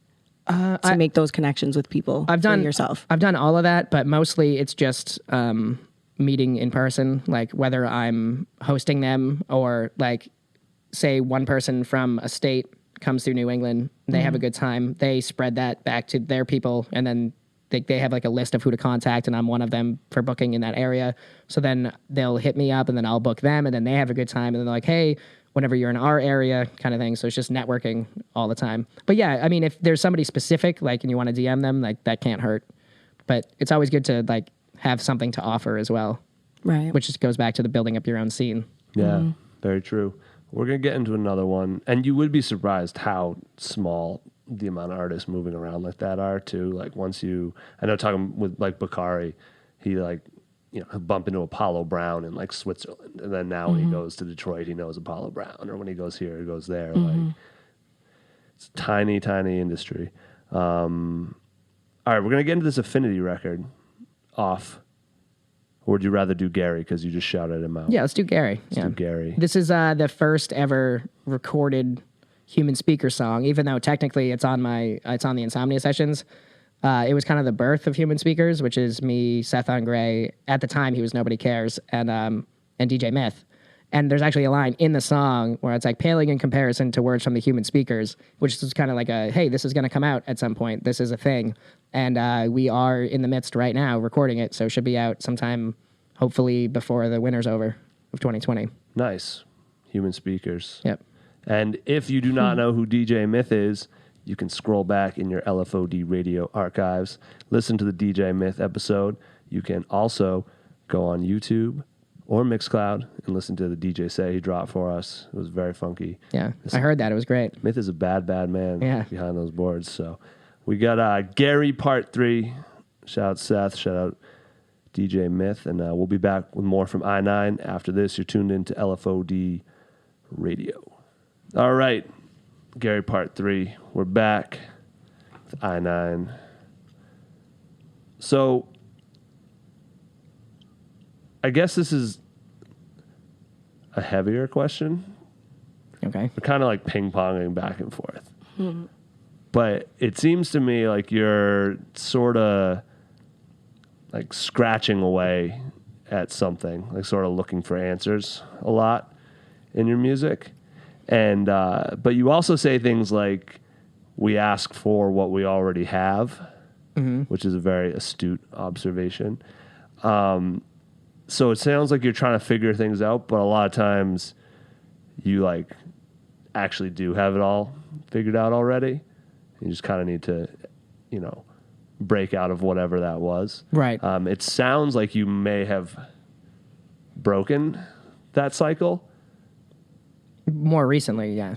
to make those connections with people yourself? I've done all of that, but mostly it's just meeting in person, like whether I'm hosting them or like say one person from a state comes through New England, they have a good time, they spread that back to their people and then they have like a list of who to contact and I'm one of them for booking in that area. So then they'll hit me up and then I'll book them and then they have a good time and then they're like, hey, whenever you're in our area kind of thing. So it's just networking all the time. But yeah, I mean, if there's somebody specific, like, and you want to DM them, like that can't hurt, but it's always good to like have something to offer as well. Right. Which just goes back to the building up your own scene. Yeah, very true. We're going to get into another one. And you would be surprised how small the amount of artists moving around like that are too. Like I know talking with like Bakari, he like, you know, he'll bump into Apollo Brown in like Switzerland. And then now when he goes to Detroit, he knows Apollo Brown. Or when he goes here, he goes there. Like it's a tiny, tiny industry. All right, we're going to get into this Affinity record off. Or would you rather do Gary because you just shouted him out? Yeah, let's do Gary. Let's do Gary. This is the first ever recorded human speaker song, even though technically it's on the Insomnia sessions. It was kind of the birth of Human Speakers, which is me, Seth on Gray. At the time, he was Nobody Cares, and DJ Myth. And there's actually a line in the song where it's like paling in comparison to words from the Human Speakers, which is kind of like a, hey, this is going to come out at some point. This is a thing. And we are in the midst right now recording it, so it should be out sometime, hopefully before the winter's over of 2020. Nice. Human Speakers. Yep. And if you do not know who DJ Myth is, you can scroll back in your LFOD radio archives, listen to the DJ Myth episode. You can also go on YouTube or Mixcloud and listen to the DJ set he dropped for us. It was very funky. Yeah, I heard that. It was great. Myth is a bad man Yeah. behind those boards. So we got Gary Part 3. Shout out Seth. Shout out DJ Myth. And we'll be back with more from Eyenine. After this, you're tuned into LFOD Radio. All right, Gary Part 3. We're back with Eyenine. So I guess this is a heavier question. Okay. We're kind of like ping-ponging back and forth. But it seems to me like you're sort of like scratching away at something, like sort of looking for answers a lot in your music. And but you also say things like, we ask for what we already have, which is a very astute observation. So it sounds like you're trying to figure things out, but a lot of times you like actually do have it all figured out already. You just kind of need to, you know, break out of whatever that was. Right. It sounds like you may have broken that cycle. More recently, yeah.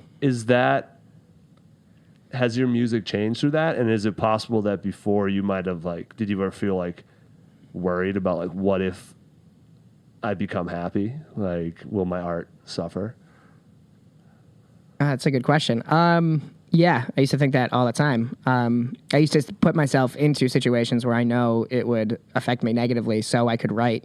Has your music changed through that? And is it possible that before you might have like, did you ever feel like worried about like, what if I become happy? Like, will my art suffer? That's a good question. Yeah, I used to think that all the time. I used to put myself into situations where I know it would affect me negatively so I could write.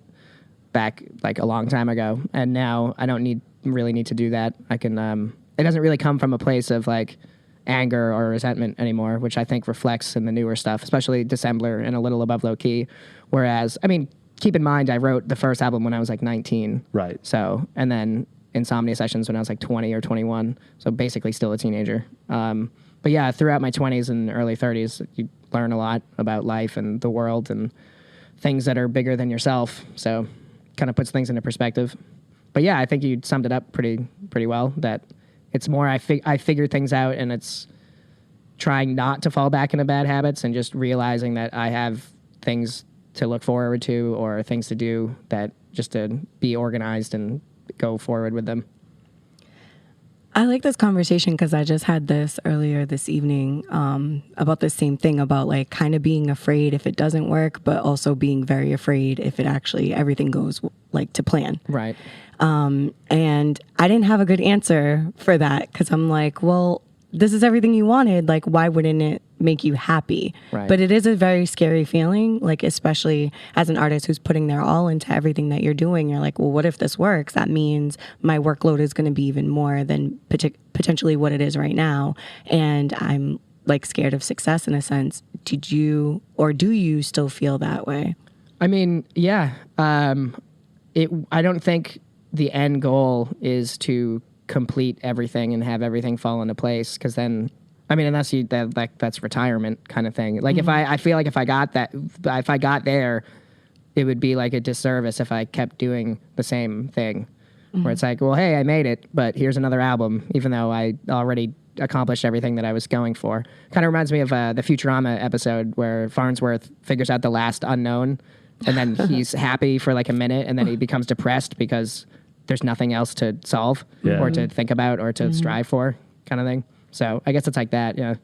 back like a long time ago, and now I don't really need to do that. I can. It doesn't really come from a place of like anger or resentment anymore, which I think reflects in the newer stuff, especially Dissembler and A Little Above Low Key. Whereas, I mean, keep in mind, I wrote the first album when I was like 19. Right. So, and then Insomnia Sessions when I was like 20 or 21. So basically still a teenager. But yeah, throughout my 20s and early 30s, you learn a lot about life and the world and things that are bigger than yourself. So kind of puts things into perspective. But yeah, I think you summed it up pretty well, that it's more I figure things out, and it's trying not to fall back into bad habits and just realizing that I have things to look forward to or things to do, that just to be organized and go forward with them. I like this conversation because I just had this earlier this evening about the same thing, about like kind of being afraid if it doesn't work, but also being very afraid if it actually everything goes like to plan. Right. And I didn't have a good answer for that because I'm like, well, this is everything you wanted. Like, why wouldn't it make you happy? Right. But it is a very scary feeling, like, especially as an artist who's putting their all into everything that you're doing. You're like, well, what if this works? That means my workload is going to be even more than potentially what it is right now. And I'm like scared of success in a sense. Did you, or do you still feel that way? I mean, yeah. I don't think the end goal is to complete everything and have everything fall into place, because then, I mean, unless that's retirement kind of thing. Like if I feel like if I got there, it would be like a disservice if I kept doing the same thing, where it's like, well, hey, I made it, but here's another album, even though I already accomplished everything that I was going for. Kind of reminds me of the Futurama episode where Farnsworth figures out the last unknown, and then he's happy for like a minute, and then he becomes depressed because there's nothing else to solve or to think about or to strive for, kind of thing. So I guess it's like that. Yeah,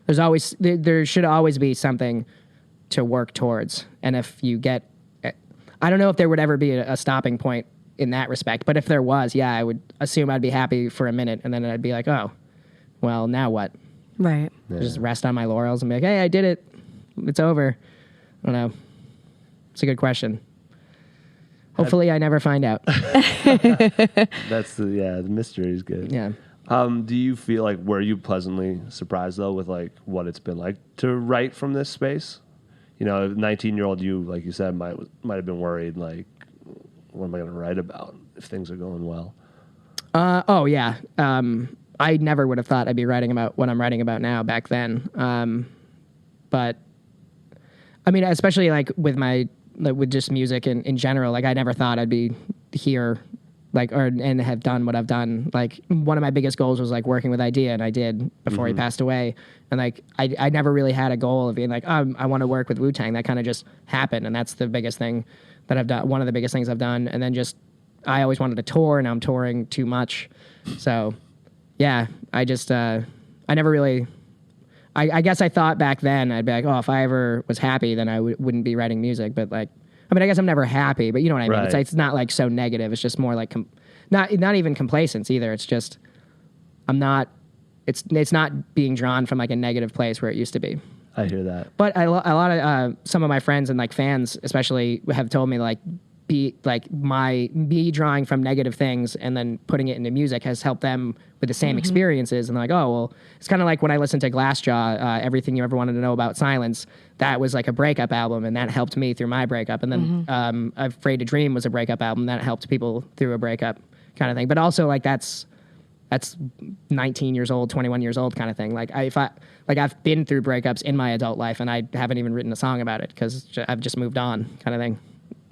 there should always be something to work towards. And if you get, I don't know if there would ever be a stopping point in that respect, but if there was, yeah, I would assume I'd be happy for a minute, and then I'd be like, oh, well, now what? Right. Yeah. Just rest on my laurels and be like, hey, I did it. It's over. I don't know. It's a good question. Hopefully I never find out. That's the mystery is good. Yeah. Do you feel like, were you pleasantly surprised though with like what it's been like to write from this space? You know, 19-year-old you, like you said, might have been worried, like, what am I going to write about if things are going well? Oh yeah. I never would have thought I'd be writing about what I'm writing about now back then. But I mean, especially like with just music in general, like I never thought I'd be here, like, and have done what I've done. Like one of my biggest goals was like working with Idea, and I did before he passed away. And like, I never really had a goal of being like, I want to work with Wu-Tang. That kind of just happened. And that's the biggest thing that I've done. One of the biggest things I've done. And then just, I always wanted to tour, and now I'm touring too much. So yeah, I just, I never really, I guess I thought back then I'd be like, oh, if I ever was happy, then I wouldn't be writing music. But like, I mean, I guess I'm never happy, but you know what I mean? Right. It's not like so negative. It's just more like, not even complacence either. It's just, it's not being drawn from like a negative place where it used to be. I hear that. But a lot of, some of my friends and like fans especially have told me like, be like me drawing from negative things and then putting it into music has helped them with the same experiences. And they're like, oh, well, it's kind of like when I listened to Glassjaw, Everything You Ever Wanted to Know About Silence, that was like a breakup album, and that helped me through my breakup. And then Afraid to Dream was a breakup album that helped people through a breakup kind of thing. But also like that's 19 years old, 21 years old kind of thing. Like I've been through breakups in my adult life, and I haven't even written a song about it because I've just moved on kind of thing.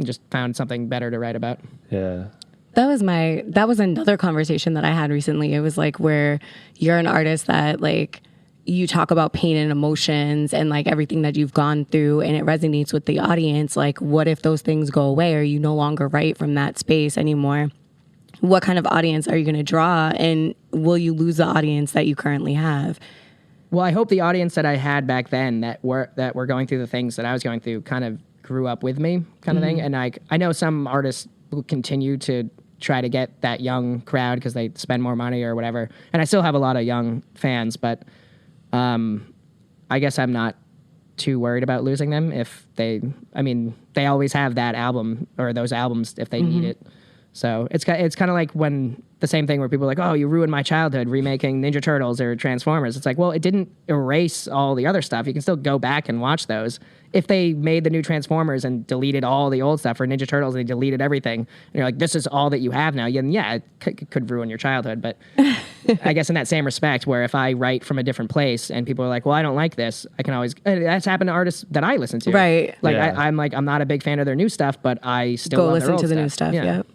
Just found something better to write about. Yeah. That was another conversation that I had recently. It was like where you're an artist that like you talk about pain and emotions and like everything that you've gone through, and it resonates with the audience. Like, what if those things go away, or you no longer write from that space anymore? What kind of audience are you going to draw, and will you lose the audience that you currently have? Well, I hope the audience that I had back then that were going through the things that I was going through kind of grew up with me kind of thing. And I know some artists will continue to try to get that young crowd because they spend more money or whatever. And I still have a lot of young fans, but I guess I'm not too worried about losing them if they always have that album or those albums if they need it. So it's kind of like when the same thing where people are like, oh, you ruined my childhood remaking Ninja Turtles or Transformers. It's like, well, it didn't erase all the other stuff. You can still go back and watch those. If they made the new Transformers and deleted all the old stuff, or Ninja Turtles and they deleted everything, and you're like, this is all that you have now, yeah, it could ruin your childhood. But I guess in that same respect, where if I write from a different place and people are like, well, I don't like this, I can always, that's happened to artists that I listen to. Right. Like, Yeah. I'm not a big fan of their new stuff, but I still Go love listen their old to the new stuff. Yeah. Yep.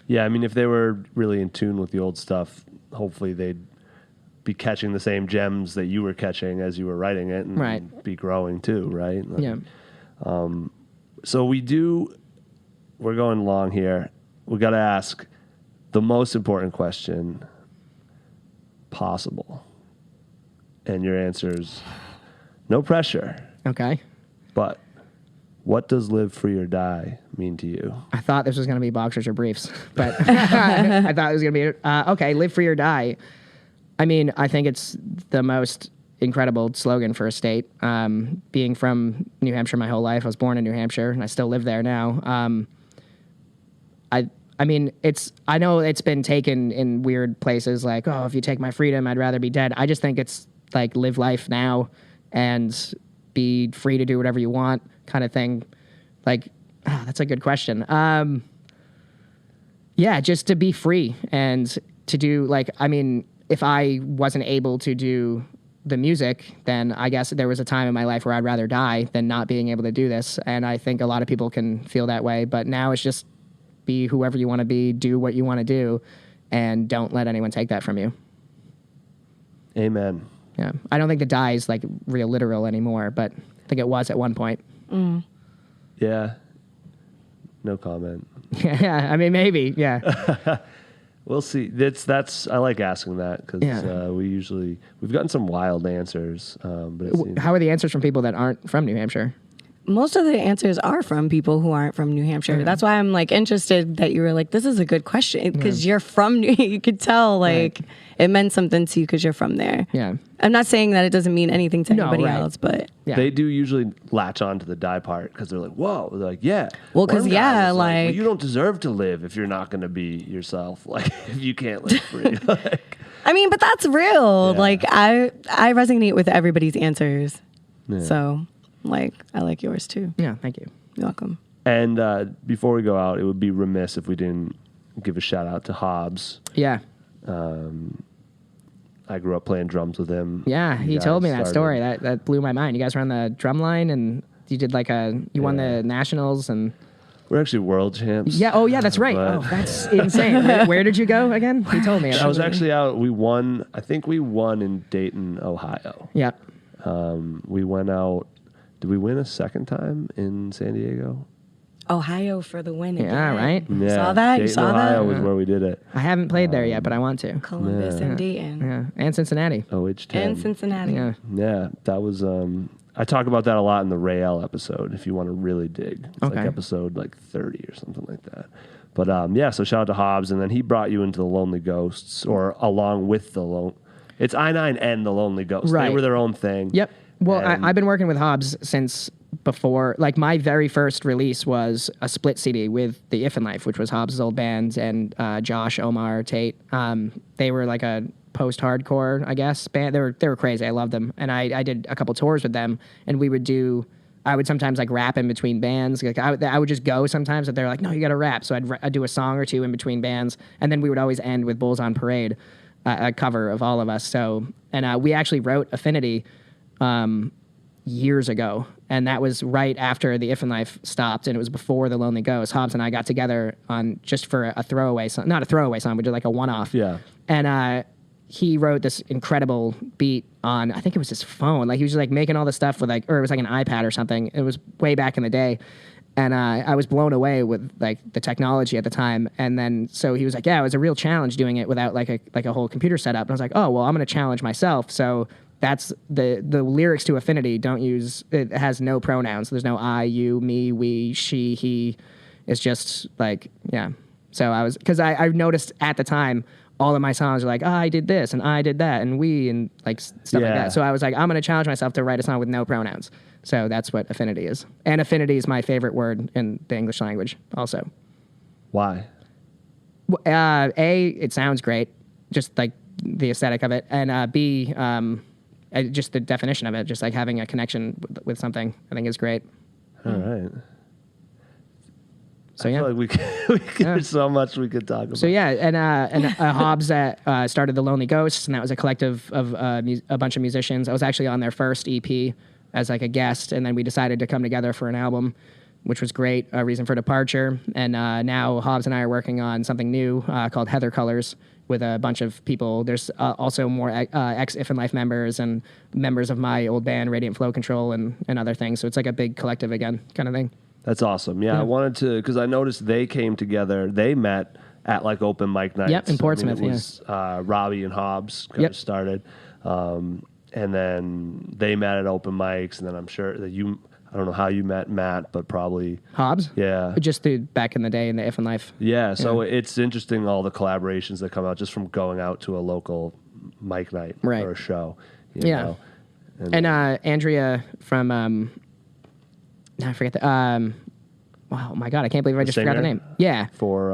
Yeah, I mean, if they were really in tune with the old stuff, hopefully they'd be catching the same gems that you were catching as you were writing it, and Right. be growing too, right? Like, Yeah. So we're going long here. We got to ask the most important question possible. And your answer's no pressure, Okay. but what does live free or die mean to you? I thought this was going to be boxers or briefs, but I thought it was going to be, okay, live free or die. I mean, I think it's the most incredible slogan for a state. Being from New Hampshire my whole life, I was born in New Hampshire and I still live there now. I mean, I know it's been taken in weird places like, oh, if you take my freedom, I'd rather be dead. I just think it's like live life now and be free to do whatever you want kind of thing. Like, that's a good question. Yeah, just to be free and to do like, I mean, if I wasn't able to do the music, then I guess there was a time in my life where I'd rather die than not being able to do this. And I think a lot of people can feel that way, but now it's just be whoever you want to be, do what you want to do, and don't let anyone take that from you. Amen. Yeah. I don't think the die is like real literal anymore, but I think it was at one point. Yeah. No comment. Yeah. I mean, maybe. Yeah. We'll see. That's I like asking that because Yeah. we've gotten some wild answers. But it seems, How are the answers from people that aren't from New Hampshire? Most of the answers are from people who aren't from New Hampshire. That's why I'm like interested that you were like, this is a good question because you're from you could tell like it meant something to you because you're from there. Yeah. I'm not saying that it doesn't mean anything to No, anybody right. else, but Yeah. they do usually latch on to the die part because they're like, whoa, they're like, yeah. Well, 'cause, One guy yeah, was well, like- you don't deserve to live if you're not going to be yourself. Like if you can't live free. Like, I mean, but that's real. Yeah. Like I resonate with everybody's answers. Yeah. So like I like yours too. Yeah. Thank you. You're welcome. and before we go out, it would be remiss if we didn't give a shout out to Hobbs. Yeah. I grew up playing drums with him. Yeah. You He told me guys that started- story. That blew my mind. You guys were on the drum line and you did like you won the nationals and We're actually world champs. yeah. Oh yeah. That's right. But- Oh, that's insane. Where did you go again? He told me. I was actually out. We won. I think we won in Dayton, Ohio. Yeah. We went out. Did we win a second time in San Diego? Ohio for the win again. Yeah, right? You saw that? You Dayton, saw Ohio that? was where we did it. I haven't played there yet, but I want to. Columbus and Dayton. Yeah. And Cincinnati. OH10. And Cincinnati. Yeah. Yeah, that was. I talk about that a lot in the Ray L episode. If you want to really dig, it's like Okay. episode like 30 or something like that. But yeah, so shout out to Hobbs, and then he brought you into the Lonely Ghosts, or along with the It's Eyenine and the Lonely Ghosts. Right. They were their own thing. Yep. Well, And- I've been working with Hobbs since before. Like my very first release was a split CD with the If in Life, which was Hobbs' old band, and Josh, Omar, Tate. They were like a post-hardcore, I guess, band. They were crazy. I loved them, and I did a couple tours with them, and I would sometimes like rap in between bands. Like I would just go sometimes, and they're like, "No, you got to rap." So I'd do a song or two in between bands, and then we would always end with "Bulls on Parade," a cover of all of us. So, and we actually wrote Affinity years ago, and that was right after the If in Life stopped, and it was before the Lonely Ghost. Hobbs and I got together on just for a throwaway song, not a throwaway song, but just like a one-off. Yeah. And he wrote this incredible beat on, I think it was his phone. Like he was just like making all this stuff with like, or it was like an iPad or something. It was way back in the day. And I was blown away with like the technology at the time. And then, so he was like, yeah, it was a real challenge doing it without like a whole computer setup. And I was like, oh, well, I'm going to challenge myself. So that's the lyrics to Affinity it has no pronouns. There's no I, you, me, we, she, he. It's just like, yeah. So because I noticed at the time all of my songs are like, I did this and I did that and we and like stuff like Yeah. that. So I was like, I'm going to challenge myself to write a song with no pronouns. So that's what affinity is. And affinity is my favorite word in the English language also. Why? A, it sounds great, just like the aesthetic of it. And B, just the definition of it, just like having a connection with something, I think is great. All right. So I yeah. feel like we could there's so much we could talk about. So yeah, and Hobbs that started the Lonely Ghosts, and that was a collective of a bunch of musicians. I was actually on their first EP as like a guest, and then we decided to come together for an album, which was great. A reason for departure, and now Hobbs and I are working on something new called Heather Colors with a bunch of people. There's also more ex If in Life members and members of my old band Radiant Flow Control and other things. So it's like a big collective again kind of thing. That's awesome. Yeah, I wanted to, because I noticed they came together. They met at like open mic nights. Yep, in Portsmouth. I mean, it was Robbie and Hobbs kind of started, and then they met at open mics, and then I'm sure that I don't know how you met Matt, but probably Hobbs. Yeah. Just back in the day in the If in Life. Yeah, so it's interesting all the collaborations that come out just from going out to a local mic night Right. or a show. You know? And Andrea from I forget the oh my god, I can't believe I just forgot the singer? name. Yeah. For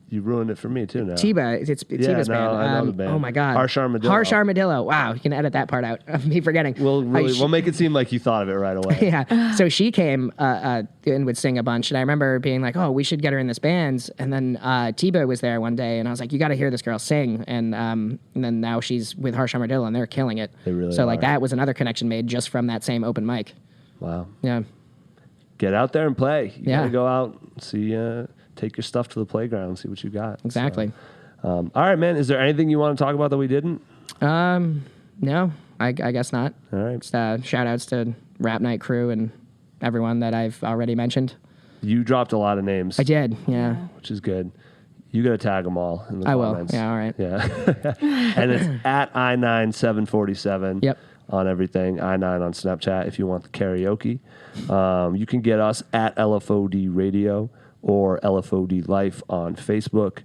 you ruined it for me too now. Tiba, it's Tiba's band. I know the band. Oh my god, Harsh Armadillo. Harsh Armadillo. Wow, you can edit that part out of me forgetting. We'll make it seem like you thought of it right away. Yeah. So she came and would sing a bunch, and I remember being like, "Oh, we should get her in this band." And then Tiba was there one day, and I was like, "You got to hear this girl sing." And then now she's with Harsh Armadillo, and they're killing it. They really so like are. that was another connection made just from that same open mic. Wow. Yeah. Get out there and play. You Yeah. gotta go out, see, take your stuff to the playground, see what you got. Exactly. So, all right, man. Is there anything you want to talk about that we didn't? No, I guess not. All right. Just, shout outs to Rap Night crew and everyone that I've already mentioned. You dropped a lot of names. I did, yeah. Which is good. You got to tag them all in the I will. comments. Yeah, all right. Yeah. And it's at I9747 Yep. on everything. I9 on Snapchat if you want the karaoke. You can get us at LFOD Radio or LFOD Life on Facebook.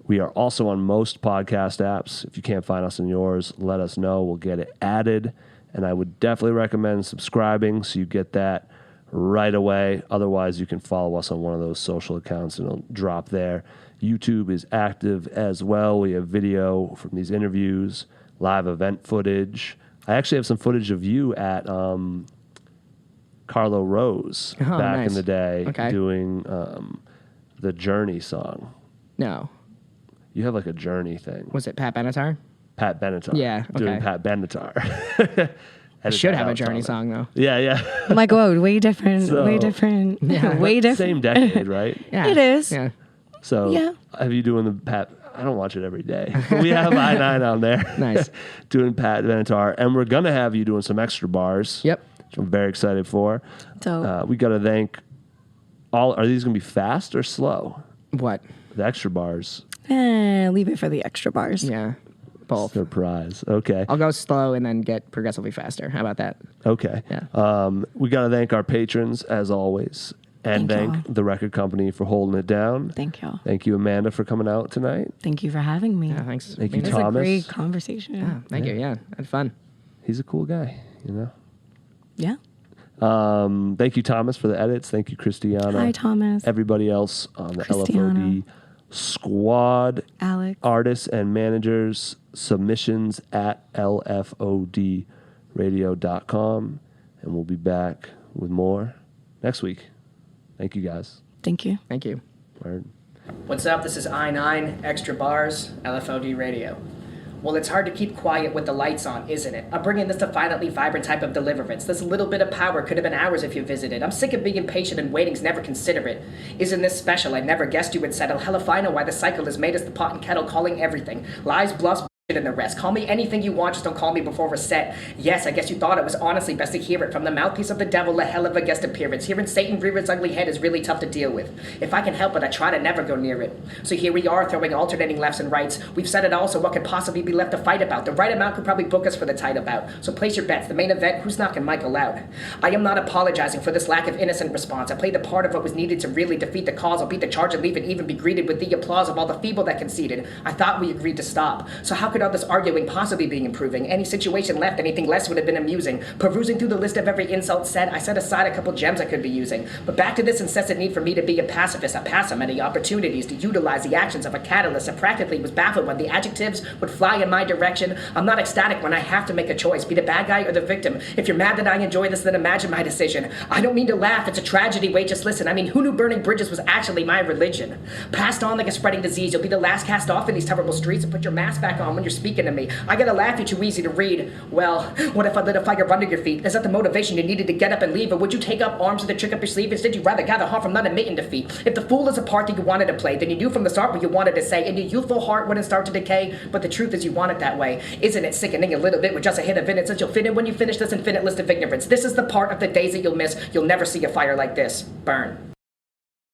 We are also on most podcast apps. If you can't find us in yours, let us know. We'll get it added. And I would definitely recommend subscribing so you get that right away. Otherwise, you can follow us on one of those social accounts and it'll drop there. YouTube is active as well. We have video from these interviews, live event footage. I actually have some footage of you at Carlo Rose back nice. in the day Okay. doing the Journey song. No. You have like a Journey thing. Was it Pat Benatar? Pat Benatar. Yeah, Doing okay. Pat Benatar. I should have a Journey song, though. Yeah, yeah. I'm like, whoa, way different, So- way different, way different. Same decade, right? Yeah. It is. Yeah. So Yeah. have you doing the Pat? I don't watch it every day. But we have I9 on there. Nice. Doing Pat Benatar. And we're going to have you doing some extra bars. Yep. Which I'm very excited for. So We got to thank all. Are these going to be fast or slow? What? The extra bars. leave it for the extra bars. Yeah. Both. Surprise. Okay. I'll go slow and then get progressively faster. How about that? Okay. Yeah. We got to thank our patrons as always. And Thank thank y'all. the record company for holding it down. Thank y'all. Thank you, Amanda, for coming out tonight. Thank you for having me. Yeah, thanks. Thank you, It was Thomas. a great conversation. Yeah, thank you. Yeah, had fun. He's a cool guy, you know. Yeah. Thank you, Thomas, for the edits. Thank you, Christiana. Hi, Thomas. Everybody else on the Christiana. LFOD squad, Alex. artists and managers, submissions at lfodradio.com. And we'll be back with more next week. Thank you, guys. Thank you. Thank you. Word. What's up? This is I9, Extra Bars, LFOD Radio. Well, it's hard to keep quiet with the lights on, isn't it? I'm bringing this defiantly vibrant type of deliverance. This little bit of power could have been hours if you visited. I'm sick of being impatient and waiting's never considerate. Isn't this special? I never guessed you would settle. Hell if I know why the cycle has made us the pot and kettle calling everything. Lies, bluffs, and the rest. Call me anything you want, just don't call me before we're set. Yes, I guess you thought it was honestly best to hear it from the mouthpiece of the devil, a hell of a guest appearance. Hearing Satan rear its ugly head is really tough to deal with. If I can help it, I try to never go near it. So here we are, throwing alternating lefts and rights. We've said it all, so what could possibly be left to fight about? The right amount could probably book us for the title bout. So place your bets. The main event, who's knocking Michael out? I am not apologizing for this lack of innocent response. I played the part of what was needed to really defeat the cause. I'll beat the charge and leave it, even be greeted with the applause of all the feeble that conceded. I thought we agreed to stop. So how could all this arguing possibly be improving? Any situation left, anything less would have been amusing. Perusing through the list of every insult said, I set aside a couple gems I could be using. But back to this incessant need for me to be a pacifist. I pass on many opportunities to utilize the actions of a catalyst. I practically was baffled when the adjectives would fly in my direction. I'm not ecstatic when I have to make a choice, be the bad guy or the victim. If you're mad that I enjoy this, then imagine my decision. I don't mean to laugh, it's a tragedy, wait, just listen. I mean, who knew burning bridges was actually my religion? Passed on like a spreading disease, you'll be the last cast off in these terrible streets, and put your mask back on when you're speaking to me. I gotta laugh, you're too easy to read. Well, what if I lit a fire under your feet? Is that the motivation you needed to get up and leave? Or would you take up arms with a trick up your sleeve? Instead, you'd rather gather harm from not admitting defeat. If the fool is a part that you wanted to play, then you knew from the start what you wanted to say, and your youthful heart wouldn't start to decay. But the truth is you want it that way. Isn't it sickening a little bit with just a hit of innocence? You'll fit in when you finish this infinite list of ignorance. This is the part of the days that you'll miss. You'll never see a fire like this burn.